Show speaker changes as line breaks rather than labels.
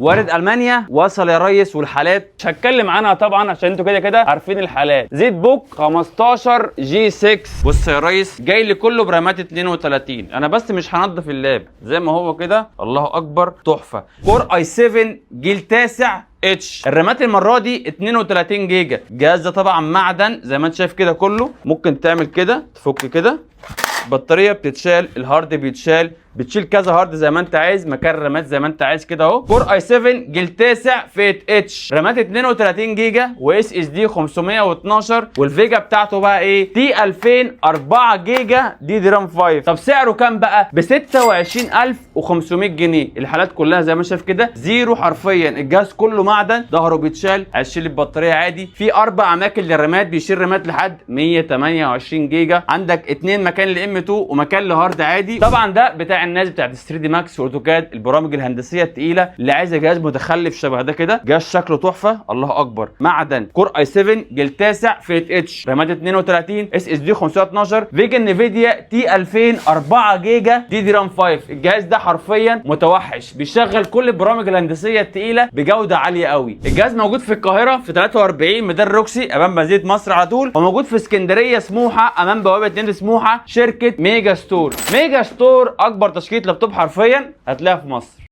وارد المانيا وصل يا ريس، والحالات مش هتكلم عنها طبعا عشان انتوا كده كده عارفين الحالات. زيت بوك 15 جي 6. بص يا ريس، جاي لي كله برامات 32. انا بس مش هنضف اللاب زي ما هو كده. الله اكبر، تحفه. كور اي 7 جيل 9 اتش. الرامات المره دي 32 جيجا. الجهاز ده طبعا معدن زي ما انت شايف كده، كله ممكن تعمل كده، تفك كده، البطاريه بتتشال، الهارد بيتشال، بتشيل كذا هارد زي ما انت عايز، مكان الرامات زي ما انت عايز كده اهو. كور اي 7 جيل 9 فيت اتش، رامات 32 جيجا واس اس دي 512، والفيجا بتاعته بقى ايه؟ تي 2000 4 جيجا دي دي رام 5. طب سعره كام بقى؟ ب 26500 جنيه. الحالات كلها زي ما شايف كده زيرو حرفيا. الجهاز كله معدن، ظهره بيتشال، هتشيل البطاريه عادي. في 4 اماكن للرامات، بيشيل رامات لحد 128 جيجا. عندك 2 مكان لام 2 ومكان لهارد عادي. طبعا ده بتاع الناس بتاعت 3 دي ماكس واوتوكاد، البرامج الهندسيه الثقيله اللي عايزه جهاز متخلف شبه ده كده. جهاز شكله تحفه، الله اكبر، معدن. كور اي 7 جيل 9 فيت اتش، رامات 32، اس اس دي 512، فيجا نفيديا تي 2000 4 جيجا دي دي رام 5. الجهاز ده حرفيا متوحش، بيشغل كل البرامج الهندسيه الثقيله بجوده عاليه قوي. الجهاز موجود في القاهره في 43 ميدان روكسي امام مدينه مصر على طول، وموجود في اسكندريه سموحه امام بوابه نادي سموحه، شركه ميجا ستور. ميجا ستور اكبر تشكيله لابتوب حرفيا هتلاقيها في مصر.